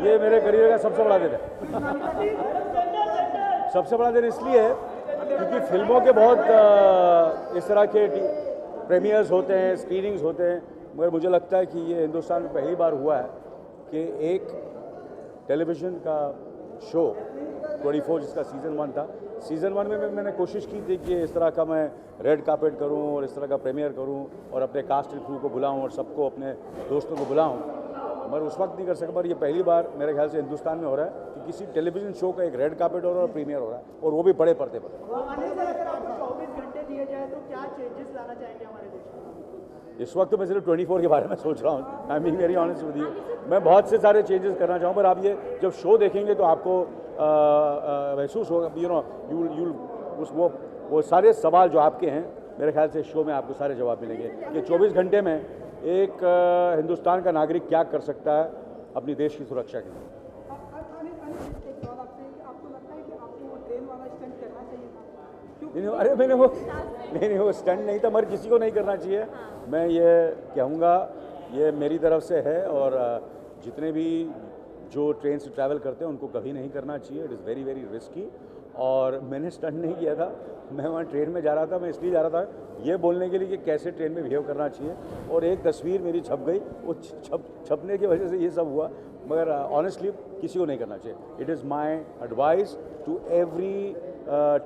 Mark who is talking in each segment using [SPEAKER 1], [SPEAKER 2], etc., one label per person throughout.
[SPEAKER 1] ये मेरे करियर का सबसे बड़ा दिन है। सबसे बड़ा दिन इसलिए है क्योंकि फिल्मों के बहुत इस तरह के प्रीमियर्स होते हैं, स्क्रीनिंग्स होते हैं, मगर मुझे लगता है कि ये हिंदुस्तान में पहली बार हुआ है कि एक टेलीविज़न का शो 24 जिसका सीज़न 1 था, सीज़न 1 में मैंने कोशिश की थी कि इस तरह का मैं रेड कार्पेट करूं और इस तरह का प्रीमियर करूं और अपने कास्ट एंड क्रू को बुलाऊं और सबको अपने दोस्तों को बुलाऊं, मगर उस वक्त नहीं कर सका। पर ये पहली बार मेरे ख्याल से हिंदुस्तान में हो रहा है कि किसी टेलीविज़न शो का एक रेड कार्पेट हो रहा है और प्रीमियर हो रहा है, और वो भी बड़े पर्दे पर।
[SPEAKER 2] अगर आपको 24 घंटे दिए जाए तो क्या चेंजेस लाना चाहेंगे हमारे देश में?
[SPEAKER 1] इस वक्त तो मैं सिर्फ 24 के बारे में सोच रहा हूँ। I am being very honest with you. मैं बहुत से सारे चेंजेस करना चाहूँ, पर आप ये जब शो देखेंगे तो आपको महसूस होगा, यू नो, यू वो सारे सवाल जो आपके हैं, मेरे ख्याल से शो में आपको सारे जवाब मिलेंगे कि 24 घंटे में एक हिंदुस्तान का नागरिक क्या कर सकता है अपनी देश की सुरक्षा के लिए। नहीं, अरे मैंने वो नहीं वो स्टंट नहीं था, मगर किसी को नहीं करना चाहिए। मैं ये कहूँगा, ये मेरी तरफ से है, और जितने भी जो ट्रेन से ट्रैवल करते हैं उनको कभी नहीं करना चाहिए। It is very very risky. और मैंने स्टंट नहीं किया था, मैं वहाँ ट्रेन में जा रहा था। मैं इसलिए जा रहा था ये बोलने के लिए कि कैसे ट्रेन में बिहेव करना चाहिए, और एक तस्वीर मेरी छप गई, वो छपने की वजह से ये सब हुआ, मगर ऑनेस्टली किसी को नहीं करना चाहिए। It is my advice to every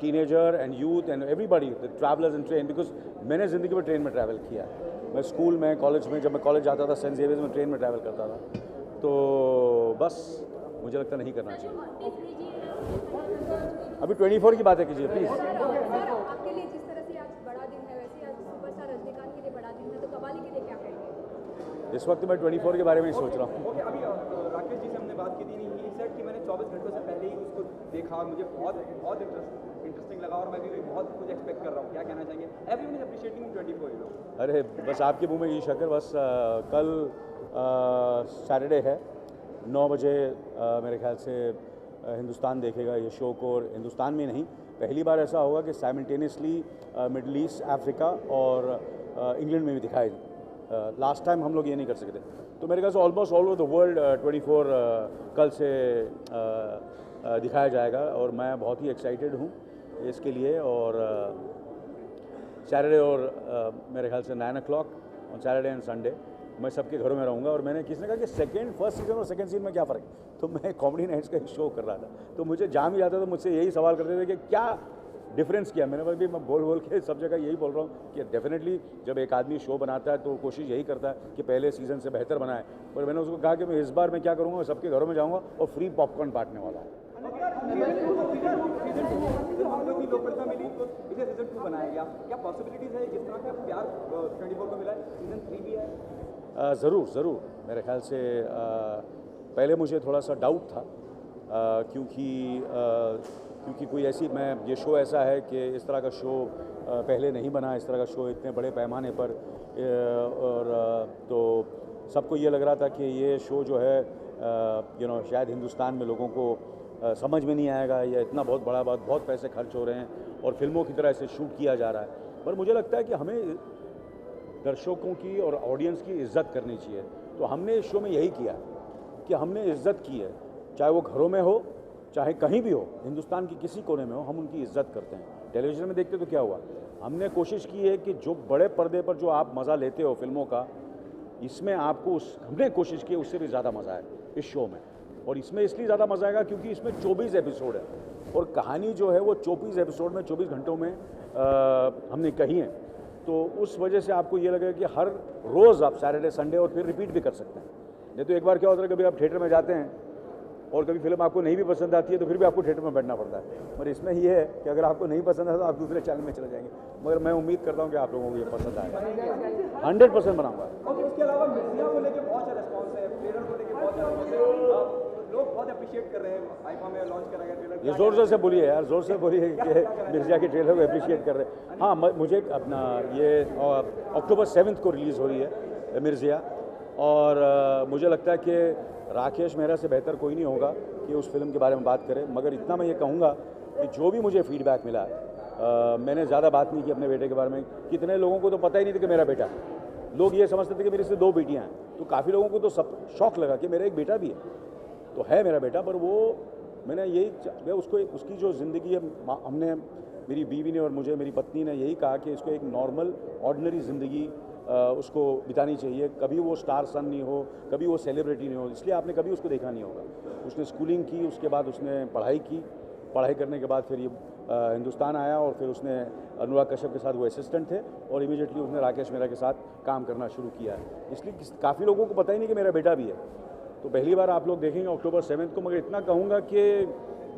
[SPEAKER 1] teenager and youth and everybody the travellers in train, because मैंने ज़िंदगी में ट्रेन में ट्रैवल किया है। मैं स्कूल में, कॉलेज में, जब मैं कॉलेज जाता था सेंट जेवियर्स में, ट्रेन में ट्रैवल करता था, तो बस मुझे लगता नहीं करना चाहिए। अभी 24 की बातें कीजिए प्लीज़।
[SPEAKER 3] आपके लिए जिस तरह से आज बड़ा दिन है, वैसे आज सुपरस्टार रजनीकांत के लिए बड़ा दिन है, तो कव्वाली के लिए क्या कहेंगे?
[SPEAKER 1] इस वक्त मैं 24 के बारे में ही सोच रहा हूँ।
[SPEAKER 4] ओके, अभी राकेश जी से हमने बात की थी, ये सेट कि मैंने 24 घंटों से पहले ही उसको देखा और मुझे बहुत इंटरेस्टिंग लगा, और मैं भी बहुत कुछ एक्सपेक्ट कर रहा हूँ। क्या कहना चाहेंगे? Everyone is appreciating 24, you know.
[SPEAKER 1] अरे बस आपके मुंह में ये शक्कर। बस कल सैटरडे है, 9 बजे मेरे ख्याल से हिंदुस्तान देखेगा ये शो को, और हिंदुस्तान में नहीं, पहली बार ऐसा होगा कि साइमल्टेनियसली मिडल ईस्ट, अफ्रीका और इंग्लैंड में भी दिखाए। लास्ट टाइम हम लोग ये नहीं कर सकते, तो मेरे ख्याल से almost all over the world 24 कल से दिखाया जाएगा, और मैं बहुत ही एक्साइटेड हूँ इसके लिए। और सैटरडे और मेरे ख्याल से 9 o'clock on Saturday and Sunday मैं सबके घरों में रहूँगा। और मैंने किसी ने कहा कि फर्स्ट सीज़न और सेकंड सीज़न में क्या फ़र्क है, तो मैं कॉमेडी नाइट्स का एक शो कर रहा था, तो मुझे जहाँ भी जाता था मुझसे यही सवाल करते थे कि क्या डिफरेंस किया। मैंने भी मैं बोल के सब जगह यही बोल रहा हूँ कि डेफिनेटली जब एक आदमी शो बनाता है तो कोशिश यही करता है कि पहले सीज़न से बेहतर बनाए। पर मैंने उसको कहा कि मैं इस बार मैं क्या करूँगा, मैं सबके घरों में जाऊँगा और फ्री पॉपकॉर्न बांटने वाला हूँ।
[SPEAKER 4] लोकप्रियता मिली तो इसे सीजन 2 बनाया गया, क्या पॉसिबिलिटीज है जिस तरह का प्यार 24 को मिला है, सीजन 3 भी है?
[SPEAKER 1] ज़रूर मेरे ख्याल से पहले मुझे थोड़ा सा डाउट था, क्योंकि कोई ऐसी, मैं ये शो ऐसा है कि इस तरह का शो पहले नहीं बना, इस तरह का शो इतने बड़े पैमाने पर, और तो सबको ये लग रहा था कि ये शो जो है यू नो शायद हिंदुस्तान में लोगों को समझ में नहीं आएगा, या इतना बहुत बड़ा बात, बहुत पैसे खर्च हो रहे हैं और फिल्मों की तरह इसे शूट किया जा रहा है। पर मुझे लगता है कि हमें दर्शकों की और ऑडियंस की इज़्ज़त करनी चाहिए, तो हमने इस शो में यही किया कि हमने इज़्ज़त की है, चाहे वो घरों में हो, चाहे कहीं भी हो, हिंदुस्तान की किसी कोने में हो, हम उनकी इज़्ज़त करते हैं। टेलीविज़न में देखते तो क्या हुआ, हमने कोशिश की है कि जो बड़े पर्दे पर जो आप मज़ा लेते हो फिल्मों का, इसमें आपको हमने कोशिश की उससे भी ज़्यादा मज़ा है इस शो में। और इसमें इसलिए ज़्यादा मज़ा आएगा क्योंकि इसमें 24 एपिसोड है, और कहानी जो है वो 24 एपिसोड में 24 घंटों में हमने कही है, तो उस वजह से आपको ये लगेगा कि हर रोज़ आप सैटरडे संडे और फिर रिपीट भी कर सकते हैं। नहीं तो एक बार क्या होता है, कभी आप थिएटर में जाते हैं और कभी फिल्म आपको नहीं भी पसंद आती है तो फिर भी आपको थिएटर में बैठना पड़ता है। मगर इसमें ये है कि अगर आपको नहीं पसंद है तो आप दूसरे चैनल में चले जाएंगे। मगर मैं उम्मीद करता हूँ कि आप लोगों को ये पसंद आएगा, 100% बनाऊंगा।
[SPEAKER 4] और उसके अलावा मिर्जिया को लेकर बहुत अच्छा रिस्पॉन्स है, ट्रेलर को लेकर बहुत अच्छा रिस्पॉन्स है, लोग बहुत अप्रिशिएट कर रहे हैं। आईफा में लॉन्च करा गया ट्रेलर,
[SPEAKER 1] ये ज़ोर से बोलिए यार, ज़ोर से बोलिए कि मिर्जिया के ट्रेलर को अप्रिशिएट कर रहे हैं। हाँ, मुझे अपना ये अक्टूबर 7 को रिलीज़ हो रही है मिर्जिया, और मुझे लगता है कि राकेश मेहरा से बेहतर कोई नहीं होगा कि उस फिल्म के बारे में बात करें। मगर इतना मैं ये कहूँगा कि जो भी मुझे फीडबैक मिला, मैंने ज़्यादा बात नहीं की अपने बेटे के बारे में। कितने लोगों को तो पता ही नहीं था कि मेरा बेटा है, लोग ये समझते थे कि मेरे से 2 बेटियां हैं, तो काफ़ी लोगों को तो सब शौक लगा कि मेरा एक बेटा भी है। तो है मेरा बेटा, पर वो मैंने मैं उसको उसकी जो ज़िंदगी है, हमने, मेरी बीवी ने और मुझे, मेरी पत्नी ने यही कहा कि इसको एक नॉर्मल ऑर्डिनरी ज़िंदगी उसको बितानी चाहिए। कभी वो स्टार सन नहीं हो, कभी वो सेलिब्रिटी नहीं हो, इसलिए आपने कभी उसको देखा नहीं होगा। उसने स्कूलिंग की, उसके बाद उसने पढ़ाई की, पढ़ाई करने के बाद फिर ये हिंदुस्तान आया और फिर उसने अनुराग कश्यप के साथ वो असिस्टेंट थे और इमीडिएटली उसने राकेश मेहरा के साथ काम करना शुरू किया है। इसलिए काफ़ी लोगों को पता ही नहीं कि मेरा बेटा भी है। तो पहली बार आप लोग देखेंगे अक्टूबर 7 को। मगर इतना कहूँगा कि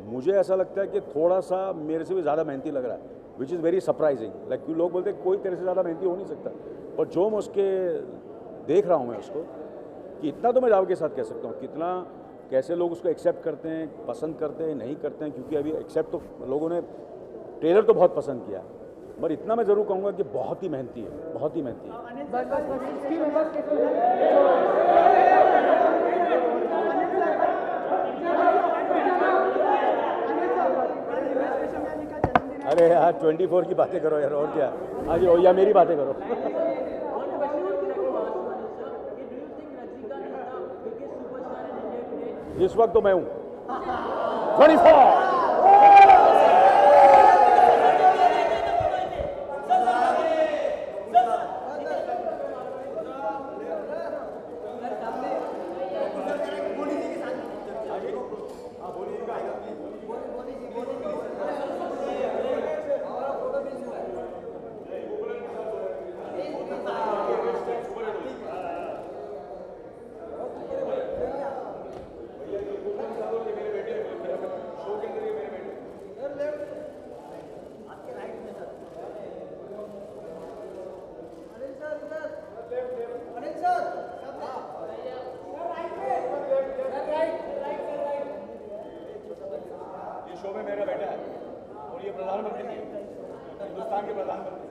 [SPEAKER 1] मुझे ऐसा लगता है कि थोड़ा सा मेरे से भी ज़्यादा मेहनती लग रहा है, which is very surprising. Like लोग बोलते हैं कोई तेरे से ज़्यादा मेहनती हो नहीं सकता, पर जो मैं उसके देख रहा हूँ मैं उसको, कि इतना तो मैं दाव के साथ कह सकता हूँ, कितना कैसे लोग उसको एक्सेप्ट करते हैं, पसंद करते हैं, नहीं करते हैं। क्योंकि अभी एक्सेप्ट तो लोगों ने ट्रेलर तो बहुत पसंद किया, पर इतना मैं ज़रूर कहूँगा कि बहुत ही मेहनती है, बहुत ही मेहनती है। अरे यार 24 की बातें करो यार, और क्या। हाँ जी, या मेरी बातें करो। इस वक्त तो मैं हूँ 24। शो में मेरा बेटा है और ये प्रधानमंत्री है, हिंदुस्तान के प्रधानमंत्री।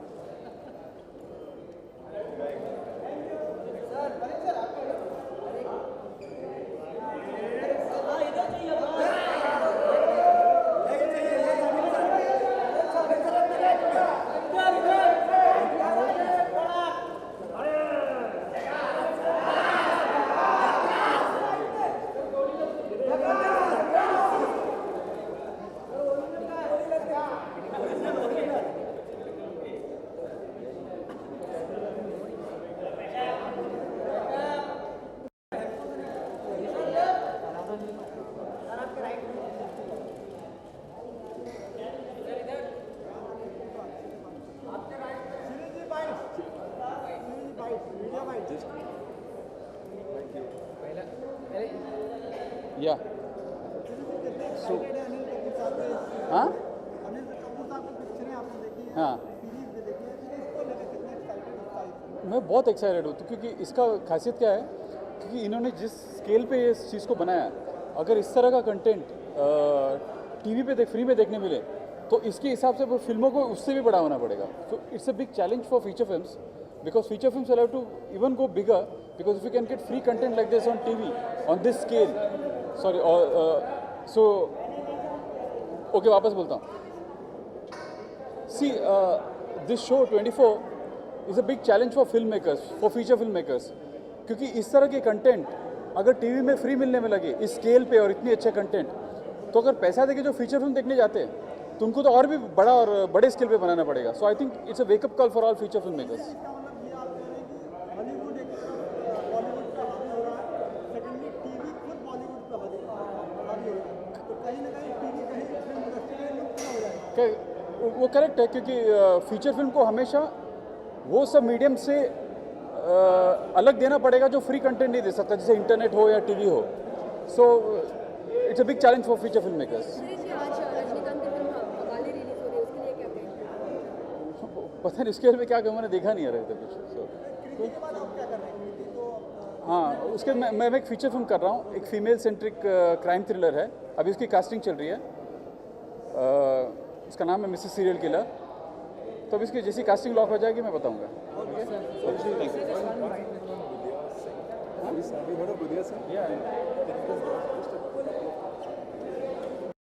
[SPEAKER 5] या सो हाँ हाँ मैं बहुत एक्साइटेड हूँ, क्योंकि इसका खासियत क्या है, क्योंकि इन्होंने जिस स्केल पे इस चीज़ को बनाया, अगर इस तरह का कंटेंट टीवी पे फ्री में देखने मिले तो इसके हिसाब से वो फिल्मों को उससे भी बड़ा होना पड़ेगा। So it's a big challenge for feature films, because feature films allow to even go bigger, because if you can get free content like this on TV on this scale, sorry, so okay, वापस बोलता हूँ। See, this show 24 is a big challenge for filmmakers, for feature filmmakers, क्योंकि इस तरह के content अगर TV में free मिलने में लगे इस स्केल पे और इतनी अच्छा कंटेंट, तो अगर पैसा देके जो फीचर फिल्म देखने जाते हैं तो उनको तो और भी बड़ा और बड़े स्केल पे बनाना पड़ेगा। So I think it's a wake up call for all feature film makers. वो करेक्ट है, क्योंकि फीचर फिल्म को हमेशा वो सब मीडियम से अलग देना पड़ेगा जो फ्री कंटेंट नहीं दे सकता, जैसे इंटरनेट हो या टीवी हो। So it's a big challenge for feature film makers. पता नहीं इसके में क्या कहूँ, मैंने देखा नहीं है अभी तक कुछ। हाँ, उसके मैं एक फीचर फिल्म कर रहा हूँ, एक फीमेल सेंट्रिक क्राइम थ्रिलर है, अभी उसकी कास्टिंग चल रही है। उसका नाम है मिसेस सीरियल किलर। तो अब इसकी जैसी कास्टिंग लॉक हो जाएगी मैं बताऊँगा। ओके,